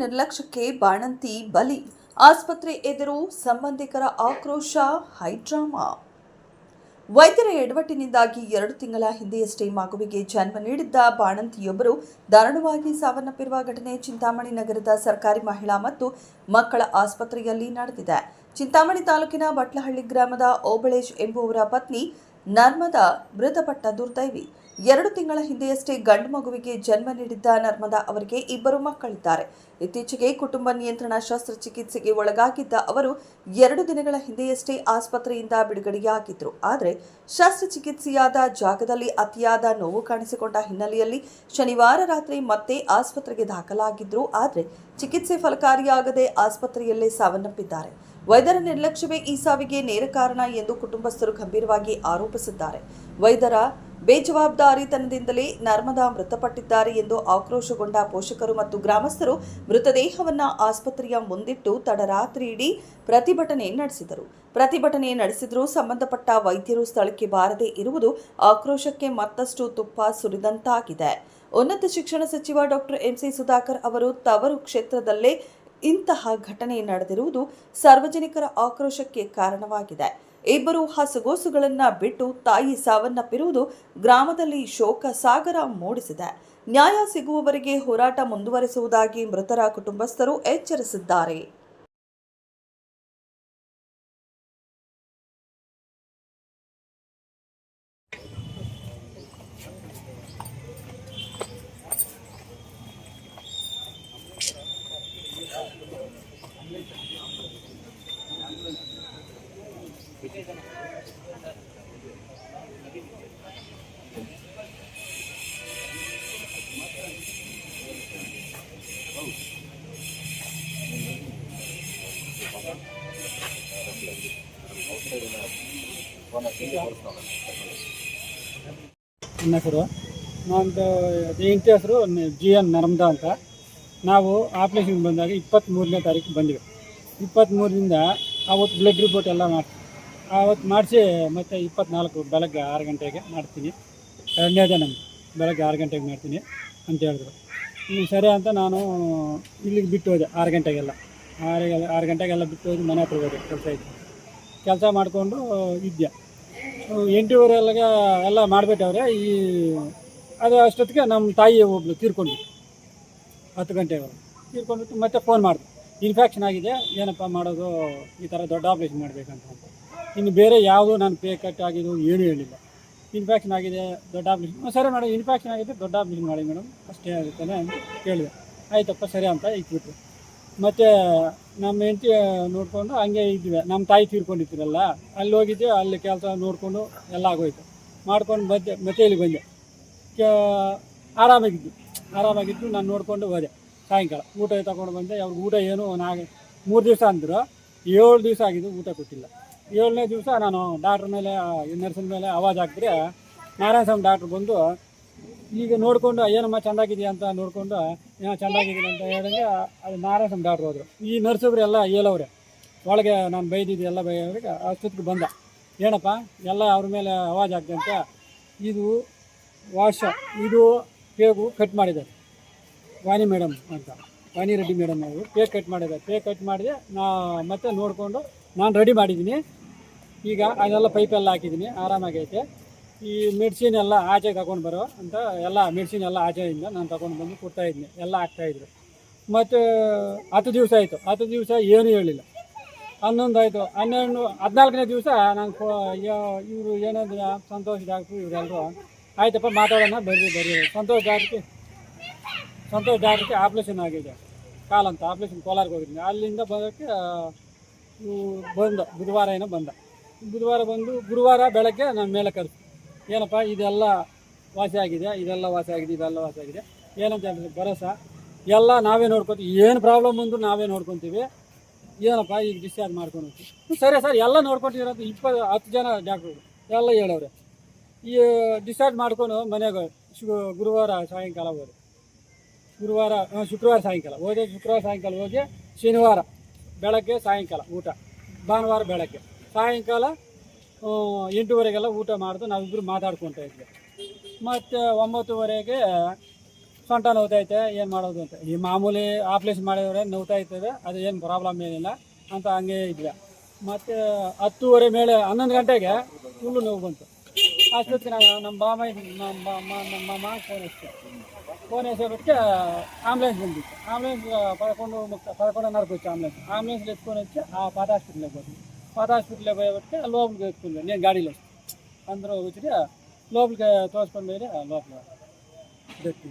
ನಿರ್ಲಕ್ಷ್ಯಕ್ಕೆ ಬಾಣಂತಿ ಬಲಿ. ಆಸ್ಪತ್ರೆ ಎದುರು ಸಂಬಂಧಿಕರ ಆಕ್ರೋಶ, ಹೈಡ್ರಾಮಾ. ವೈದ್ಯರ ಎಡವಟ್ಟಿನಿಂದಾಗಿ 2 ತಿಂಗಳ ಹಿಂದೆಯಷ್ಟೇ ಮಗುವಿಗೆ ಜನ್ಮ ನೀಡಿದ್ದ ಬಾಣಂತಿಯೊಬ್ಬರು ದಾರುಣವಾಗಿ ಸಾವನ್ನಪ್ಪಿರುವ ಘಟನೆ ಚಿಂತಾಮಣಿ ನಗರದ ಸರ್ಕಾರಿ ಮಹಿಳಾ ಮತ್ತು ಮಕ್ಕಳ ಆಸ್ಪತ್ರೆಯಲ್ಲಿ ನಡೆದಿದೆ. ಚಿಂತಾಮಣಿ ತಾಲೂಕಿನ ಬಟ್ಲಹಳ್ಳಿ ಗ್ರಾಮದ ಓಬಳೇಶ್ ಎಂಬುವರ ಪತ್ನಿ ನರ್ಮದಾ ಮೃತಪಟ್ಟ ದುರ್ದೈವಿ. 2 ತಿಂಗಳ ಹಿಂದೆಯಷ್ಟೇ ಗಂಡು ಮಗುವಿಗೆ ಜನ್ಮ ನೀಡಿದ್ದ ನರ್ಮದಾ ಅವರಿಗೆ 2 ಮಕ್ಕಳಿದ್ದಾರೆ. ಇತ್ತೀಚೆಗೆ ಕುಟುಂಬ ನಿಯಂತ್ರಣ ಶಸ್ತ್ರಚಿಕಿತ್ಸೆಗೆ ಒಳಗಾಗಿದ್ದ ಅವರು 2 ದಿನಗಳ ಹಿಂದೆಯಷ್ಟೇ ಆಸ್ಪತ್ರೆಯಿಂದ ಬಿಡುಗಡೆಯಾಗಿದ್ದರು. ಆದರೆ ಶಸ್ತ್ರಚಿಕಿತ್ಸೆಯಾದ ಜಾಗದಲ್ಲಿ ಅತಿಯಾದ ನೋವು ಕಾಣಿಸಿಕೊಂಡ ಹಿನ್ನೆಲೆಯಲ್ಲಿ ಶನಿವಾರ ರಾತ್ರಿ ಮತ್ತೆ ಆಸ್ಪತ್ರೆಗೆ ದಾಖಲಾಗಿದ್ದರು. ಆದರೆ ಚಿಕಿತ್ಸೆ ಫಲಕಾರಿಯಾಗದೆ ಆಸ್ಪತ್ರೆಯಲ್ಲೇ ಸಾವನ್ನಪ್ಪಿದ್ದಾರೆ. ವೈದ್ಯರ ನಿರ್ಲಕ್ಷ್ಯವೇ ಈ ಸಾವಿಗೆ ನೇರ ಕಾರಣ ಎಂದು ಕುಟುಂಬಸ್ಥರು ಗಂಭೀರವಾಗಿ ಆರೋಪಿಸಿದ್ದಾರೆ. ವೈದ್ಯರ ಬೇಜವಾಬ್ದಾರಿತನದಿಂದಲೇ ನರ್ಮದಾ ಮೃತಪಟ್ಟಿದ್ದಾರೆ ಎಂದು ಆಕ್ರೋಶಗೊಂಡ ಪೋಷಕರು ಮತ್ತು ಗ್ರಾಮಸ್ಥರು ಮೃತದೇಹವನ್ನು ಆಸ್ಪತ್ರೆಯ ಮುಂದಿಟ್ಟು ತಡರಾತ್ರಿಯಿಡೀ ಪ್ರತಿಭಟನೆ ನಡೆಸಿದರೂ ಸಂಬಂಧಪಟ್ಟ ವೈದ್ಯರು ಸ್ಥಳಕ್ಕೆ ಬಾರದೇ ಇರುವುದು ಆಕ್ರೋಶಕ್ಕೆ ಮತ್ತಷ್ಟು ತುಪ್ಪ ಸುರಿದಂತಾಗಿದೆ. ಉನ್ನತ ಶಿಕ್ಷಣ ಸಚಿವ ಡಾಕ್ಟರ್ ಎಂಸಿ ಸುಧಾಕರ್ ಅವರು ತವರು ಕ್ಷೇತ್ರದಲ್ಲೇ ಇಂತಹ ಘಟನೆ ನಡೆದಿರುವುದು ಸಾರ್ವಜನಿಕರ ಆಕ್ರೋಶಕ್ಕೆ ಕಾರಣವಾಗಿದೆ. 2 ಹಸುಗೋಸುಗಳನ್ನು ಬಿಟ್ಟು ತಾಯಿ ಸಾವನ್ನಪ್ಪಿರುವುದು ಗ್ರಾಮದಲ್ಲಿ ಶೋಕ ಸಾಗರ ಮೂಡಿಸಿದೆ. ನ್ಯಾಯ ಸಿಗುವವರೆಗೆ ಹೋರಾಟ ಮುಂದುವರೆಸುವುದಾಗಿ ಮೃತರ ಕುಟುಂಬಸ್ಥರು ಎಚ್ಚರಿಸಿದ್ದಾರೆ. ನನ್ನ ಹೆಸರು ನಮ್ಮದು ಹೆಂಡತಿ ಹೆಸರು GN ನರ್ಮದಾ ಅಂತ. ನಾವು ಆಪ್ರೇಷನ್ಗೆ ಬಂದಾಗ 23ನೇ ತಾರೀಕು ಬಂದಿವಿ. 23ರಿಂದ ಆವತ್ತು ಬ್ಲಡ್ ರಿಪೋರ್ಟ್ ಎಲ್ಲ ಆವತ್ತು ಮಾಡಿಸಿ ಮತ್ತು 24 ಬೆಳಗ್ಗೆ 6 ಗಂಟೆಗೆ ಮಾಡ್ತೀನಿ. 2ನೇ ದಿನ ಬೆಳಗ್ಗೆ 6 ಗಂಟೆಗೆ ಮಾಡ್ತೀನಿ ಅಂತ ಹೇಳಿದ್ರು. ಸರಿ ಅಂತ ನಾನು ಇಲ್ಲಿಗೆ ಬಿಟ್ಟು ಹೋದೆ 6 ಗಂಟೆಗೆಲ್ಲ 6 ಗಂಟೆಗೆಲ್ಲ ಬಿಟ್ಟು ಹೋಗಿ ಮನೆ ಹತ್ರ ಹೋದೆ. ಕೆಲಸ ಮಾಡಿಕೊಂಡು ಇದ್ದೆ. 8:15 ಎಲ್ಲ ಮಾಡಿಬಿಟ್ಟವ್ರೆ. ಅದು ಅಷ್ಟೊತ್ತಿಗೆ ನಮ್ಮ ತಾಯಿ ಒಬ್ಬಳು ತೀರ್ಕೊಂಡು 10 ಗಂಟೆಗೆ ತೀರ್ಕೊಂಡ್ಬಿಟ್ಟು ಮತ್ತೆ ಫೋನ್ ಮಾಡಿದೆ. ಇನ್ಫೆಕ್ಷನ್ ಆಗಿದೆ, ಏನಪ್ಪ ಮಾಡೋದು, ಈ ಥರ ದೊಡ್ಡ ಆಪ್ರೇಷನ್ ಮಾಡಬೇಕಂತ. ಇನ್ನು ಬೇರೆ ಯಾವುದು ನಾನು ಪೇ ಕಟ್ ಆಗಿದ್ದು ಏನೂ ಹೇಳಿಲ್ಲ. ಇನ್ಫೆಕ್ಷನ್ ಆಗಿದೆ, ದೊಡ್ಡ ಆಪ್ರೇಷನ್. ಸರಿ ಮೇಡಮ್, ಇನ್ಫೆಕ್ಷನ್ ಆಗಿದೆ, ದೊಡ್ಡ ಆಪ್ರೇಷನ್ ಮಾಡಿ ಮೇಡಮ್, ಅಷ್ಟೇ ಆಗುತ್ತಾನೆ ಅಂತ ಕೇಳಿದೆ. ಆಯ್ತಪ್ಪ ಸರಿ ಅಂತ ಇಟ್ಬಿಟ್ರು. ಮತ್ತು ನಮ್ಮ ಹೆಂಡತಿ ನೋಡಿಕೊಂಡು ಹಂಗೆ ಇದ್ವಿ. ನಮ್ಮ ತಾಯಿ ತೀರ್ಕೊಂಡಿರ್ತೀರಲ್ಲ, ಅಲ್ಲಿ ಹೋಗಿದ್ದೆ. ಅಲ್ಲಿ ಕೆಲಸ ನೋಡಿಕೊಂಡು ಎಲ್ಲ ಆಗೋಯ್ತು. ಮಾಡ್ಕೊಂಡು ಮತ್ತೆ ಇಲ್ಲಿ ಬಂದೆ. ಆರಾಮಾಗಿದ್ದು ನಾನು ನೋಡಿಕೊಂಡು ಹೋದೆ. ಸಾಯಂಕಾಲ ಊಟ ತಗೊಂಡು ಬಂದೆ. ಅವ್ರಿಗೆ ಊಟ ಏನು 3 ದಿವಸ ಅಂದರು. 7 ದಿವಸ ಆಗಿದ್ದು ಊಟ ಕೊಟ್ಟಿಲ್ಲ. 7ನೇ ದಿವಸ ನಾನು ಡಾಕ್ಟ್ರ್ ಮೇಲೆ, ನರ್ಸಿನ ಮೇಲೆ ಆವಾಜ್ ಹಾಕಿದ್ರೆ ನಾರಾಯಣ ಸ್ವಾಮಿ ಡಾಕ್ಟ್ರು ಬಂದು ಈಗ ನೋಡಿಕೊಂಡು ಏನಮ್ಮ ಚೆಂದಾಗಿದೆಯಾ ಅಂತ ನೋಡಿಕೊಂಡು ಏನೋ ಚೆಂದಾಗಿದ್ದೀನಿ ಅಂತ ಹೇಳಿದ್ರೆ ಅದು ನಾರಾಯಣ ಸ್ವಾಮಿ ಡಾಕ್ಟ್ರು ಹೋದರು. ಈ ನರ್ಸೊಬ್ರು ಎಲ್ಲ ಹೇಳವ್ರೆ ಒಳಗೆ ನಾನು ಬೈದಿದ್ದು ಎಲ್ಲ ಬೈಯವ್ರಿಗೆ. ಅಷ್ಟೊತ್ತಿಗೆ ಬಂದ, ಏನಪ್ಪ ಎಲ್ಲ ಅವ್ರ ಮೇಲೆ ಆವಾಜ್ ಆಗ್ತದೆ ಅಂತ. ಇದು ಇದು ಪೇಗು ಕಟ್ ಮಾಡಿದ್ದಾರೆ, ವಾಣಿ ಮೇಡಮ್ ಅಂತ, ವಾಣಿ ರೆಡ್ಡಿ ಮೇಡಮ್ ಅವರು ಪೇಗ್ ಕಟ್ ಮಾಡಿದ್ದಾರೆ. ಪೇಗ್ ಕಟ್ ಮಾಡಿದೆ. ಮತ್ತೆ ನೋಡಿಕೊಂಡು ನಾನು ರೆಡಿ ಮಾಡಿದ್ದೀನಿ. ಈಗ ಅದೆಲ್ಲ ಪೈಪೆಲ್ಲ ಹಾಕಿದ್ದೀನಿ, ಆರಾಮಾಗೈತೆ. ಈ ಮೆಡಿಸಿನ್ ಎಲ್ಲ ಆಚೆಗೆ ತಗೊಂಡು ಬರೋ ಅಂತ ಎಲ್ಲ ಮೆಡಿಸಿನ್ ಎಲ್ಲ ಆಚೆಯಿಂದ ನಾನು ತಗೊಂಡು ಬಂದು ಕೊಡ್ತಾಯಿದ್ದೀನಿ. ಎಲ್ಲ ಆಗ್ತಾಯಿದ್ರು. ಮತ್ತು 10 ದಿವಸ ಆಯಿತು. 10 ದಿವಸ ಏನೂ ಹೇಳಿಲ್ಲ. 11 ಆಯಿತು. 14ನೇ ದಿವಸ ನಾನು ಇವರು ಏನಂದ್ರೆ ಸಂತೋಷ್ ಡಾಕ್ಟ್ರು ಇವರೆಲ್ಲರೂ ಆಯ್ತಪ್ಪ ಮಾತಾಡೋಣ ಬರ್ರಿ ಸಂತೋಷ್ ಡಾಕ್ಟ್ರಿಗೆ ಆಪ್ರೇಷನ್ ಆಗಿದೆ ಕಾಲಂತ. ಆಪ್ರೇಷನ್ ಕೋಲಾರ್ಗೆ ಹೋಗಿದ್ದೀನಿ. ಅಲ್ಲಿಂದ ಬರೋಕ್ಕೆ ಬುಧವಾರ ಬಂದು ಗುರುವಾರ ಬೆಳಗ್ಗೆ ನಾನು ಮೇಲೆ ಕರೆಸಿ, ಏನಪ್ಪ ಇದೆಲ್ಲ ವಾಸಿ ಆಗಿದೆ, ಏನಂತ ಹೇಳಿದ್ರೆ ಭರೋಸಾ ಎಲ್ಲ ನಾವೇ ನೋಡ್ಕೊತೀವಿ, ಏನು ಪ್ರಾಬ್ಲಮ್ ಬಂದರೂ ನಾವೇ ನೋಡ್ಕೊತೀವಿ, ಏನಪ್ಪ ಈಗ ಡಿಸ್ಚಾರ್ಜ್ ಮಾಡ್ಕೊಂಡು ಹೋಗ್ತೀವಿ. ಸರಿ ಸರ್, ಎಲ್ಲ ನೋಡ್ಕೊತಿರೋದು 10 ಜನ ಡಾಕ್ಟ್ರು ಎಲ್ಲ ಹೇಳವ್ರೆ. ಈ ಡಿಸ್ಚಾರ್ಜ್ ಮಾಡ್ಕೊಂಡು ಮನೆಗೆ ಗುರುವಾರ ಸಾಯಂಕಾಲ ಹೋದೆ. ಶುಕ್ರವಾರ ಸಾಯಂಕಾಲ ಹೋಗಿ ಶನಿವಾರ ಬೆಳಗ್ಗೆ ಸಾಯಂಕಾಲ ಊಟ, ಭಾನುವಾರ ಬೆಳಗ್ಗೆ ಸಾಯಂಕಾಲ 8:30ಗೆಲ್ಲ ಊಟ ಮಾಡಿದು ನಾವಿಬ್ಬರು ಮಾತಾಡ್ಕೊತಾ ಇದ್ವಿ. ಮತ್ತು 9:30ಗೆ ಸೊಂಟ ನೋವ್ತೈತೆ ಏನು ಮಾಡೋದು ಅಂತ. ಈ ಮಾಮೂಲಿ ಆಪ್ರೇಷನ್ ಮಾಡಿದ್ರೆ ನೋವ್ತಾ ಇರ್ತದೆ, ಅದು ಏನು ಪ್ರಾಬ್ಲಮ್ ಏನಿಲ್ಲ ಅಂತ ಹಂಗೆ ಇದ್ವಿ. ಮತ್ತು 10:30 ಮೇಲೆ 11 ಗಂಟೆಗೆ ಫುಲ್ಲು ನೋವು ಬಂತು. ಅಷ್ಟೊತ್ತಿಗೆ ನಮ್ಮ ಮಾಮ ಫೋನ್ ಎಸೆಬಿಟ್ಟು ಆಂಬುಲೆನ್ಸ್ ಬಂದಿತ್ತು. ಆಂಬುಲೆನ್ಸ್ 11:30 వచ్చి ఆంబులెన్స్ ఎత్తుకొని వచ్చి ఆ పాత హాస్పిటల్కి పోతుంది. పాత హాస్పిటల్కి పోయేబట్టి లోపలికి ఎత్తుకుంది. నేను గాడిలో అందరూ వచ్చి లోపలికి తోసుకొని పోయి లోపల పెట్టి